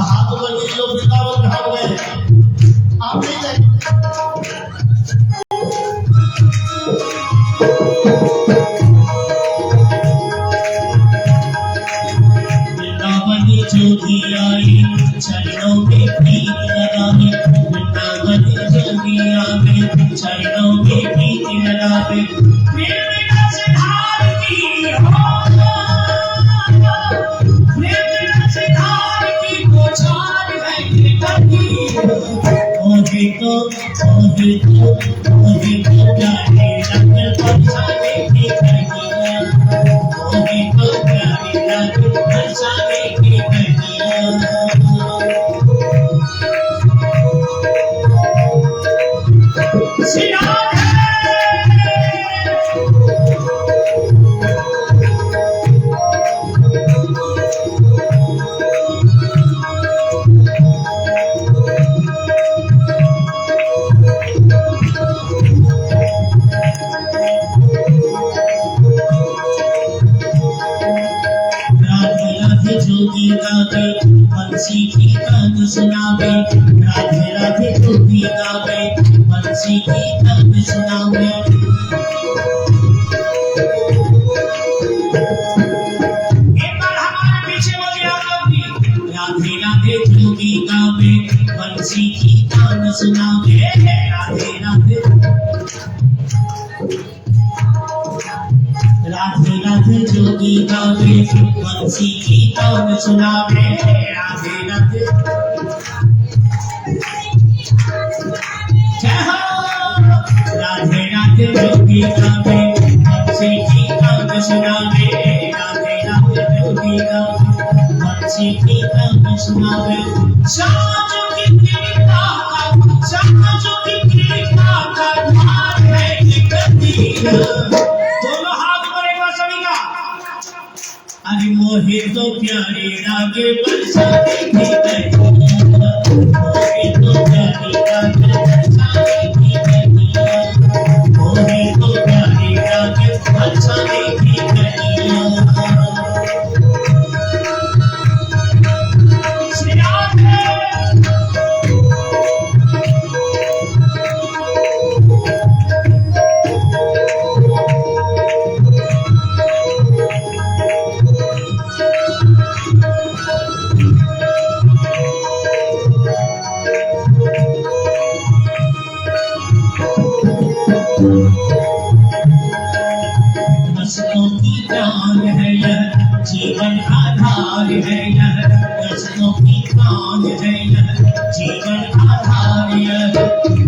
हाथ ऊपर कीजिए, वृंदावन धाम गए आप नहीं गए। वृंदावन जोगी आई चरणों में प्रीत लगावे, वृंदावन जोगी आवे चरणों में प्रीत लगावे। प्रेम रस धार की हो, प्रेम रस धार की बौछार है कटी। ओहे तो प्यारे रंग बरसाने की कटिया, ओहे तो प्यारे रंग बरसाने की कटिया। श्री राधे जोगी गावे बंसी की तान सुनावे, राधे राधे जोगी गावे बंसी की तान सुनावे। एक बार हमारे पीछे बोलिए आप लोग भी, राधे राधे जोगी गावे बंसी की तान सुनावे, राधे राधे राधे राधे जोगी गावे बंसी की तान सुनावे, राधे राधे जय हो। राधे राधे जोगी गावे बंसी की तान सुनावे, राधे राधे जोगी गावे बंसी की तान सुनावे। श्यामा जोगी कृपा का, श्यामा जोगी कृपा का द्वार है कबीर। अरे मोहे तो प्यारे रागे बरसाने की कटिया, मोहे तो प्यारे रागे बरसाने की कटिया, मोहे तो प्यारे रागे बरसाने की कटिया। श्री राधे रसों की प्राण है यह, जीवन आधार है यह, रसों की प्राण है यह, जीवन आधार यह।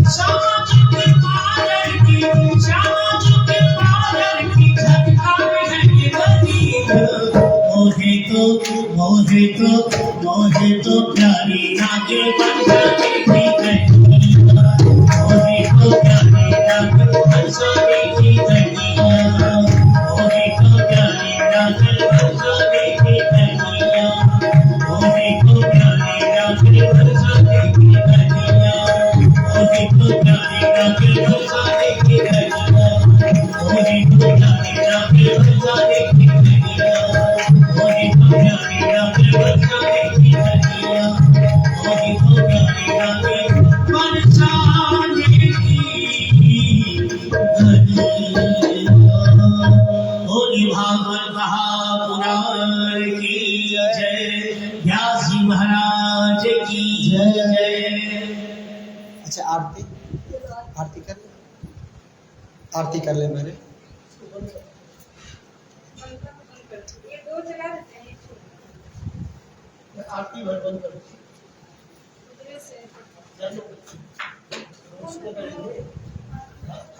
श्यामा जी के पालन की, श्यामा जी के पालन की झटकार है ये कबीर। मोहे तो प्यारी रागे बरसाने की कटिया, मोहे तो प्यारी रागे बरसाने की कटिया, मोहे तो प्यारी रागे बरसाने की कटिया, मोहे तो प्यारी रागे बरसाने की कटिया, मोहे तो प्यारी रागे बरसाने की कटिया, मोहे तो प्यारी रागे बरसाने की कटिया, मोहे तो प्यारी रागे बरसाने की कटिया, मोहे तो प्यारी रागे बरसाने की कटिया। बोली भागवत महापुराण की जय, व्यास जी महाराज की जय। अच्छा आरती कर ले, आरती कर ले मेरे। आरती बंद कर,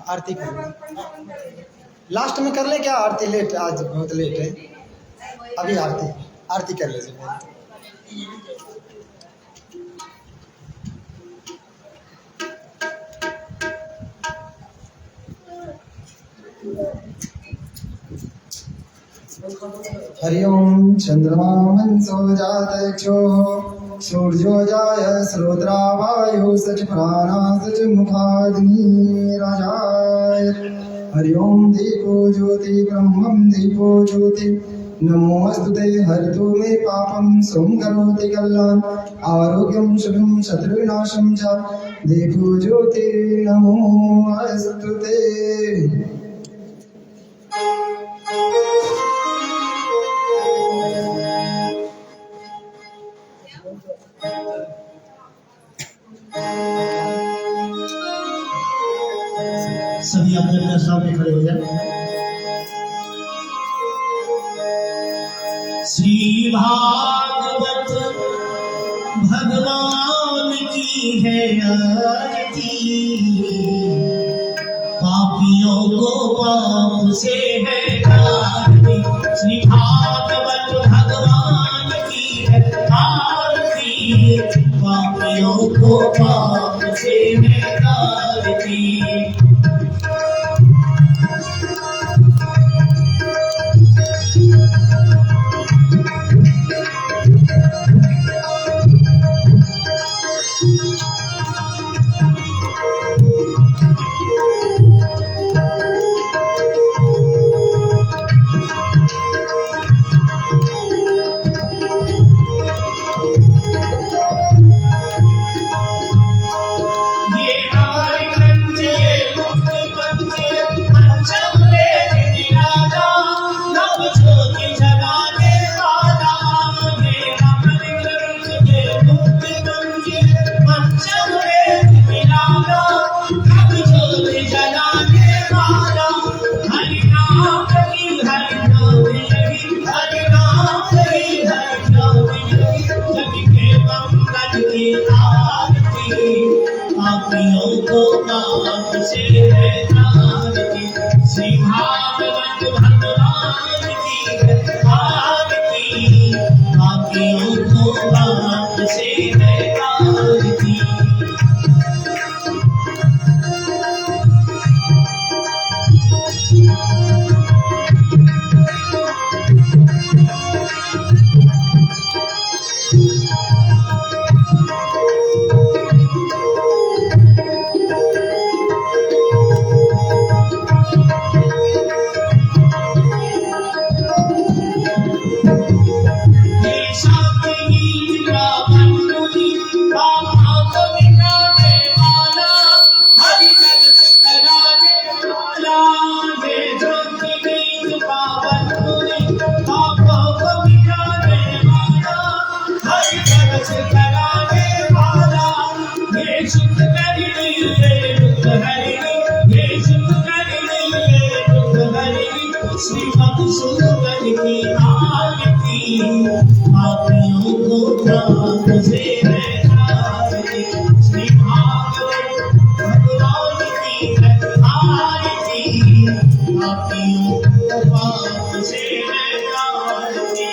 आरती कर ले, लास्ट में कर ले क्या? आरती लेट, आज बहुत लेट है, अभी आरती कर ले। हरि ओम चंद्रमा मनसो जातक्षो सूर्यो जाय श्रोत्रावायु सच प्राणा सच मुखाग्नि राजाय। हरि ओम दीपो ज्योति ब्रह्मं दीपो ज्योति नमोस्तुते हरतु मे पापं सोम करोति कल्याण आरोग्यं शुभं शत्रुविनाशं च देवो ज्योति नमोस्तुते। सभी अपने अपने सामने खड़े हो जाए। श्री भागवत भगवान की है आरती, पापियों को पाप से है आरती। श्री भागवत भगवान की है आरती, पापियों को पाप से है आरती। श्री भागवत भगवान की आरती, पापियों को पाप से है आरती। श्री मधुसूदन की आरती, पापियों को पाप से है आरती। श्री भागवत भगवान की आरती, पापियों को पाप से है आरती।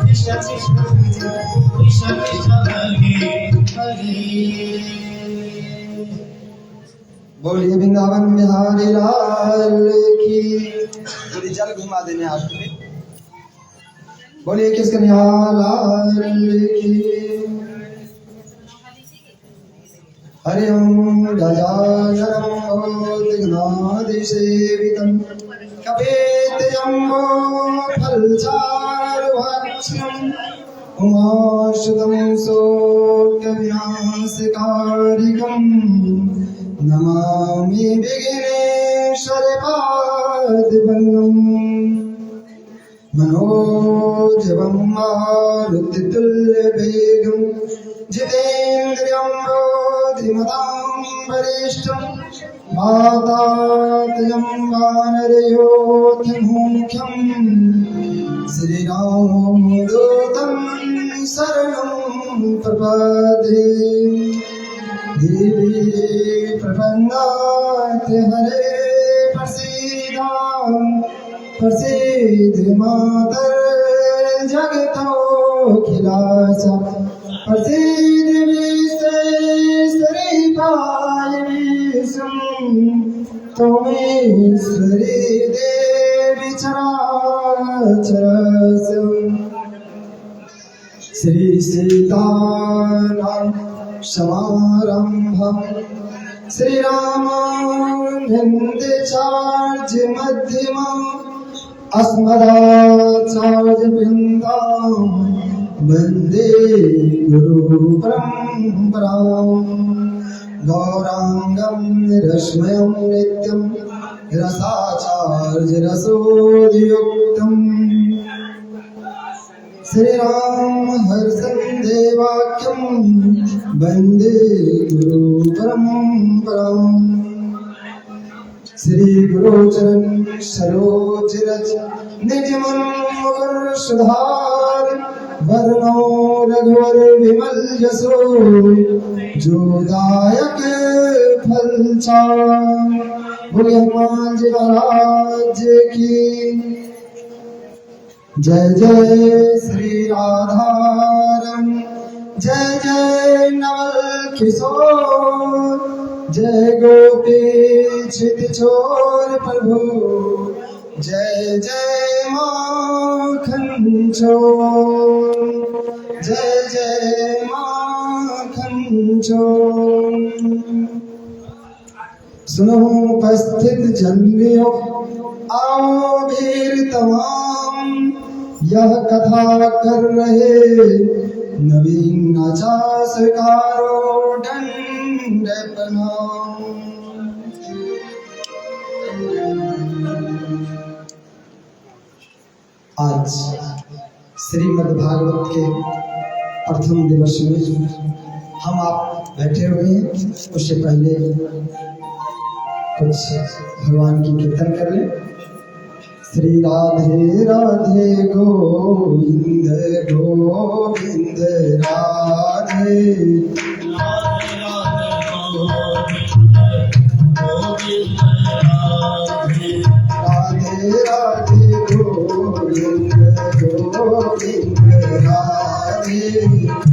Krishna Krishna Krishna Krishna Hare बोलिए वृंदावन बिहारी लाल की। बोलिए जल घुमा देने हाथ पे। बोलिए किस कन्या लाल की। हरि ओम गजाननदिग्नादिसेवितं कपेतजम्बो फलचारुभक्षणम् उमाशुतं शोकविनाशकारिकम् नमामि विघ्नेश्वरपादपद्मम् मनोजवं मारुतितुल्यवेगं जितेन्द्रियं बुद्धिमतां वरिष्ठं वातात्मजं वानरयोधमुख्यं श्रीरामदूतं शरणं प्रपद्ये। देवी प्रपन्नाथ हरे प्रसीद मातर जगतोऽखिलास प्रसीद विश्वेश्वरी पाय विष्णु त्वमेश्वरी देवी चराचरस्य। श्री सीतानां समारम्भं श्रीरामानन्दचार्य मध्यमम् अस्मदाचार्यवृन्दां वन्दे गुरुपरम्पराम्। गौराङ्गं रश्मयं नित्यं रसाचार्यरसोयुक्तम् श्रीराम हर्षं देवाख्यं वन्दे गुरुपरम्पराम्। श्री गुरुचरण सरोज रज निजमन मुकुर सुधार वरनो रघुवर विमल जसो जो दायक फल चार। बोले हनुमान जी महाराज की जय जय श्री राधारमण जय जय नवल किशोर जय गोपी चित चोर प्रभु जय जय माखन चोर जय जय माखन चोर। सुनो उपस्थित जनियों आओ भीर तमाम यह कथा कर रहे नवीन आचार्यकारो दंड प्रणाम। आज श्रीमद् भागवत के प्रथम दिवस में हम आप बैठे हुए हैं। उससे पहले कुछ भगवान की कीर्तन कर लें। श्री राधे राधे गोविंद गोविंद राधे राधे राधे गोविंद गोविंद राधे गोविंद राधे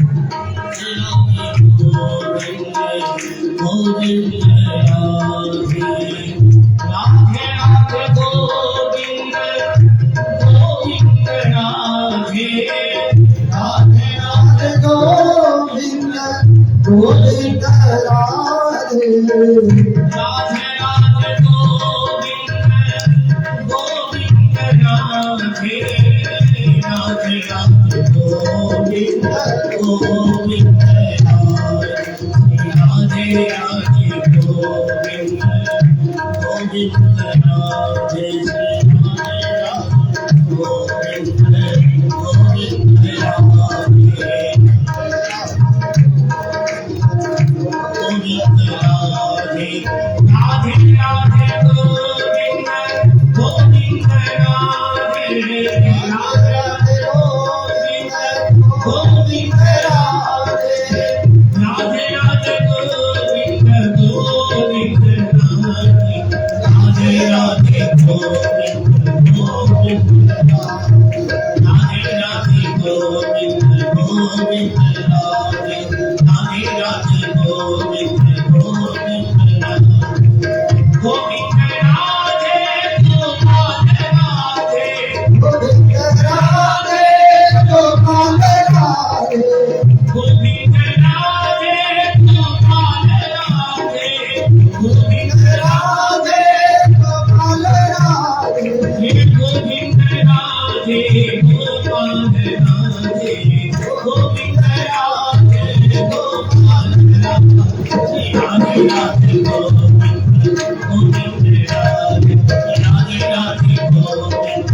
राधे गोविंद गोविंद राधे राधे राधे गोविंद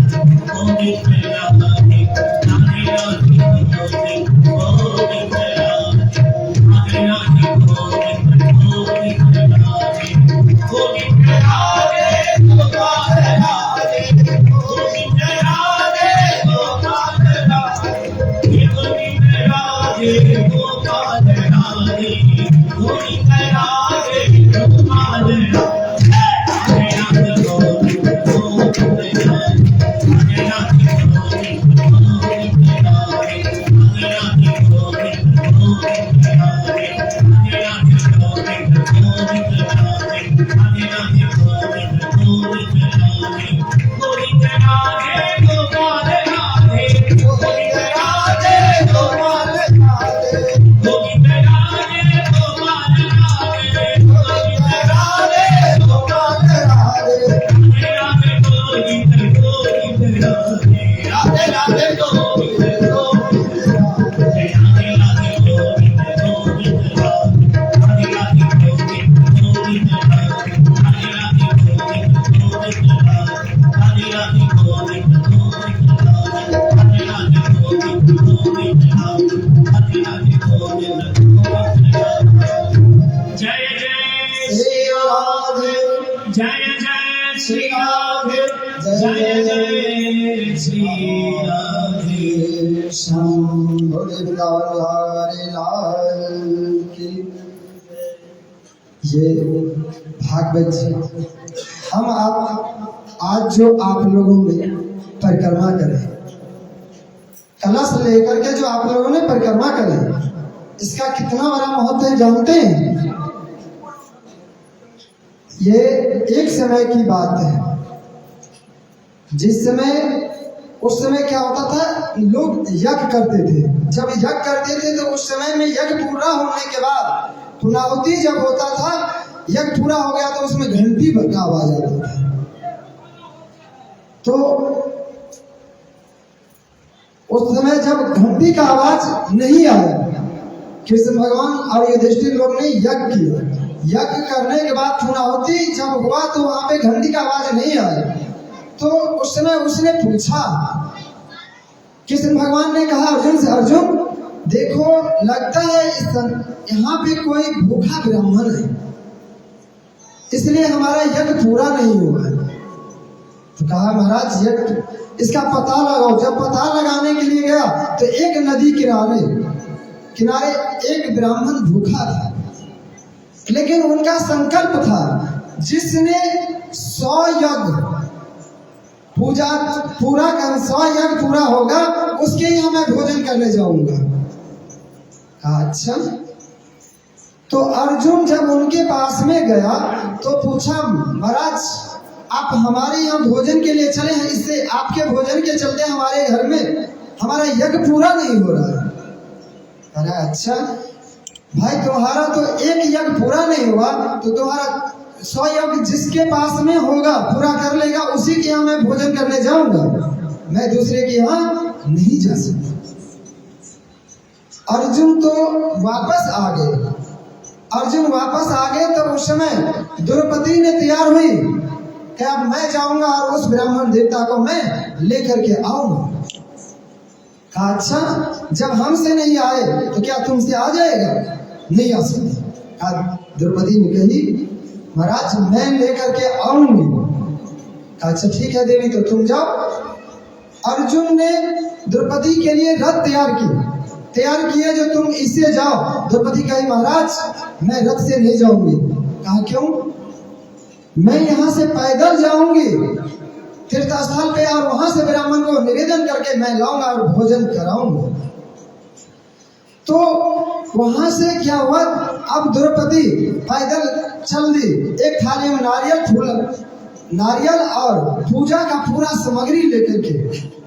गोविंद राधे राधे राधे गोविंद गोविंद राधे राधे राधे गोविंद गोविंद राधे गोविंद राधे गोपाल राधे गोविंद राधे गोपाल राधे गोविंद राधे गोपाल राधे गोविंद राधे गोपाल राधे राधे गोविंद गोविंद राधे राधे गोविंद गोविंद राधे राधे गोविंद गोविंद राधे राधे गोविंद गोविंद राधे राधे राधे गोविंद गोविंद राधे गोविंद राधे गोपाल राधे गोविंद राधे गोपाल राधे गोविंद राधे गोपाल राधे गोविंद राधे गोपाल राधे राधे गोविंद गोविंद राधे राधे राधे गोविंद गोविंद राधे राधे राधे गोविंद गोविंद राधे राधे राधे गोविंद गोविंद राधे राधे राधे गोविंद गोविंद राधे राधे राधे गोविंद गोविंद राधे राधे राधे गोविंद गोविंद राधे राधे राधे गोविंद गोविंद राधे जय जय श्री राधे जय जय श्री राधे जय जय श्री राधे शंभो बिहारी लाल की। ये भागवत जी हम आप आज जो आप लोगों ने परिक्रमा करें, कलश लेकर के जो आप लोगों ने परिक्रमा करें, इसका कितना बड़ा महत्व है जानते हैं? ये एक समय की बात है, जिस समय उस समय क्या होता था, लोग यज्ञ करते थे। जब यज्ञ करते थे तो उस समय में यज्ञ पूरा होने के बाद पुनाहुति जब होता था, यज्ञ पूरा हो गया तो उसमें घंटी का आवाज आता था। तो उस समय जब घंटी का आवाज नहीं आया, कृष्ण भगवान और युधिष्ठिर लोग ने यज्ञ किया। यज्ञ करने के बाद पुनाहुति जब हुआ तो वहां पे घंटी का आवाज नहीं आया। तो उस समय उसने पूछा, कृष्ण भगवान ने कहा अर्जुन से, अर्जुन देखो लगता है यहाँ पे कोई भूखा ब्राह्मण है, इसलिए हमारा यज्ञ पूरा नहीं हुआ है। तो कहा महाराज यज्ञ इसका पता लगाओ। जब पता लगाने के लिए गया तो एक नदी किनारे एक ब्राह्मण भूखा था, लेकिन उनका संकल्प था जिसने 100 यज्ञ पूजा पूरा कर 100 यज्ञ पूरा होगा उसके यहाँ मैं भोजन करने जाऊंगा। अच्छा, तो अर्जुन जब उनके पास में गया तो पूछा, महाराज आप हमारे यहाँ भोजन के लिए चले हैं, इससे आपके भोजन के चलते हमारे घर में हमारा यज्ञ पूरा नहीं हो रहा है। अरे अच्छा भाई, तुम्हारा तो एक यज्ञ पूरा नहीं हुआ तो तुम्हारा 100 यज्ञ जिसके पास में होगा पूरा कर लेगा, उसी के यहाँ मैं भोजन करने जाऊंगा, मैं दूसरे के यहाँ नहीं जा सकता। अर्जुन तो वापस आ गए। अर्जुन वापस आ गए तो उस समय द्रौपदी ने तैयार हुई कि अब मैं जाऊंगा और उस ब्राह्मण देवता को मैं लेकर के आऊंगा। कहा अच्छा, जब हमसे नहीं आए तो क्या तुमसे आ जाएगा? नहीं आ सकता। द्रौपदी ने कही महाराज मैं लेकर के आऊंगी। अच्छा ठीक है देवी, तो तुम जाओ। अर्जुन ने द्रौपदी के लिए रथ तैयार किए जो तुम इससे जाओ। द्रौपदी कही महाराज मैं रथ से नहीं जाऊंगी। कहा क्यों? मैं यहाँ से पैदल जाऊंगी तीर्थस्थल पे और वहां से ब्राह्मण को निवेदन करके मैं लाऊंगा और भोजन कराऊंगा। तो वहां से क्या हुआ, अब द्रौपदी पैदल चल दी, एक थाली में नारियल और पूजा का पूरा सामग्री लेकर के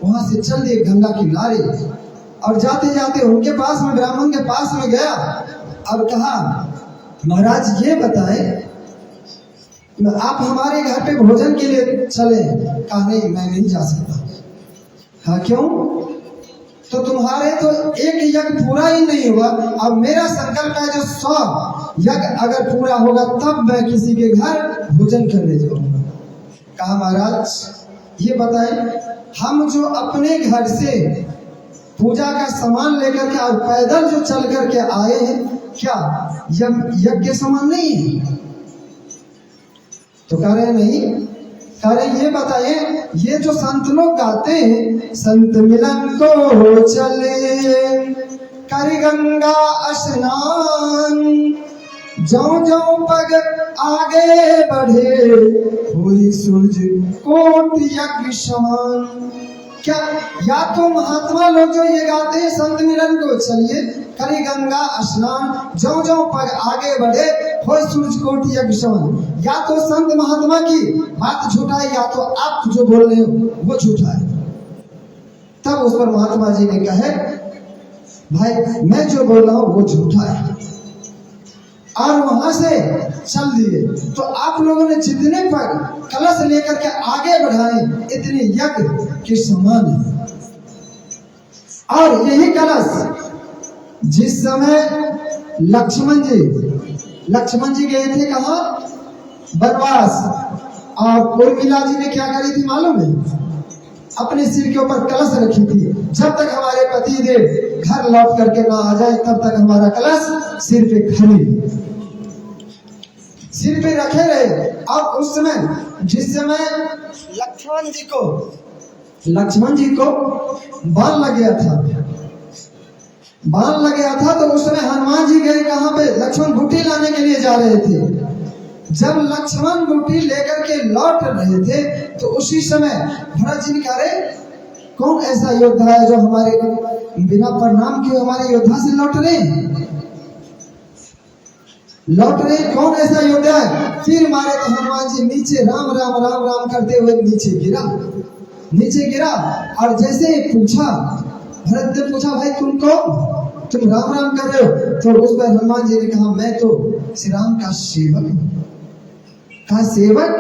वहां से चल दी गंगा किनारे। और जाते जाते उनके पास में ब्राह्मण के पास में गया और कहा महाराज ये बताएं आप हमारे घर पे भोजन के लिए चले? कहा नहीं मैं नहीं जा सकता। हाँ क्यों? तो तुम्हारे तो एक यज्ञ पूरा ही नहीं हुआ। अब मेरा संकल्प है जो 100 यज्ञ अगर पूरा होगा तब मैं किसी के घर भोजन करने जाऊंगा। कहा महाराज ये बताएं, हम जो अपने घर से पूजा का सामान लेकर के और पैदल जो चल करके आए हैं, क्या यज्ञ के समान नहीं है? तो कह रहे नहीं, कह रहे ये बताइए, ये जो संत लोग गाते हैं, संत मिलन को चले कर गंगा स्नान, ज्यों ज्यों पग आगे बढ़े हुई सूरज कोटि यज्ञ समान। क्या या तो महात्मा लोग जो ये गाते हैं संत मिलन को चलिए करी गंगा स्नान, ज्यों ज्यों पग आगे बढ़े हो सूरज कोटि यज्ञ समान, या तो संत महात्मा की बात झूठा है या तो आप जो बोल रहे हो वो झूठा है। तब उस पर महात्मा जी ने कहे भाई मैं जो बोल रहा हूं वो झूठा है, और वहां से चल दिए। तो आप लोगों ने जितने पग कलश लेकर के आगे बढ़ाए इतने यज्ञ के समान है। और यही कलश जिस समय लक्ष्मण जी गए थे कहाँ? वनवास, और उर्मिला जी ने क्या करी थी मालूम है? अपने सिर के ऊपर कलश रखी थी, जब तक हमारे पति देव घर लौट करके ना आ जाए तब तक हमारा कलश सिर पे खड़ी, सिर पे रखे रहे। अब उस समय जिस समय लक्ष्मण जी को बाण लग गया था, तो उस समय हनुमान जी गए कहाँ पे? लक्ष्मण बूटी लाने के लिए जा रहे थे। जब लक्ष्मण बूटी लेकर के लौट रहे थे तो उसी समय भरत जी ने कहा रे कौन ऐसा योद्धा है जो हमारे बिना प्रणाम किए हमारे योद्धा से लौट रहे, कौन ऐसा योद्धा है? फिर मारे तो हनुमान जी नीचे राम राम राम राम करते हुए नीचे गिरा। और जैसे पूछा, भरत ने पूछा भाई तुम राम राम कर रहे हो? तो उस पर हनुमान जी ने कहा मैं तो श्री राम का सेवक हूँ। कहा सेवक?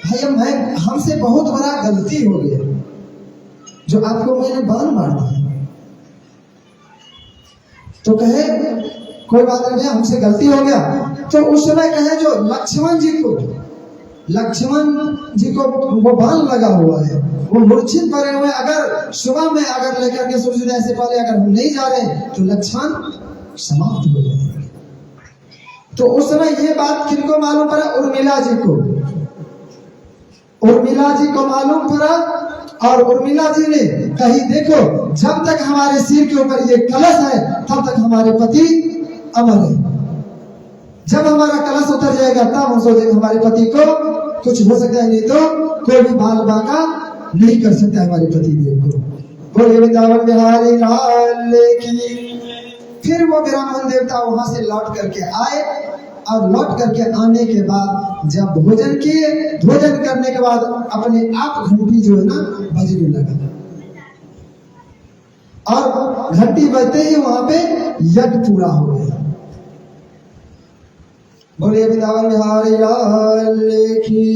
भाई हमसे बहुत बड़ा गलती हो गया जो आपको मैंने बाण मार दिया। तो कहे कोई बात नहीं, हमसे गलती हो गया। तो उस समय कहे जो लक्ष्मण जी को वो बाण लगा हुआ है, वो मूर्छित पड़े हुए, अगर सुबह में अगर लेकर के सूर्योदय से पहले अगर हम नहीं जा रहे तो लक्ष्मण समाप्त हो जाएगा। तो उस समय ये बात किनको मालूम पड़ा? उर्मिला जी को मालूम पड़ा। और उर्मिला जी ने कही देखो जब तक हमारे सिर के ऊपर ये कलश है तब तक हमारे पति अमर है, जब हमारा कलश उतर जाएगा तब हम सोचेंगे हमारे पति को कुछ हो सकता है, नहीं तो कोई भी बाल बाका नहीं कर सकता हमारे पति देव को। बोले वृंदावन बिहारी लाल की। फिर वो ब्राह्मण देवता वहां से लौट करके आए, और लौट करके आने के बाद जब भोजन करने के बाद अपने आप घंटी जो है ना बजने लगा, और घंटी बजते ही वहां पे यज्ञ पूरा हो गया। बोले वृंदावन बिहारी लाल की।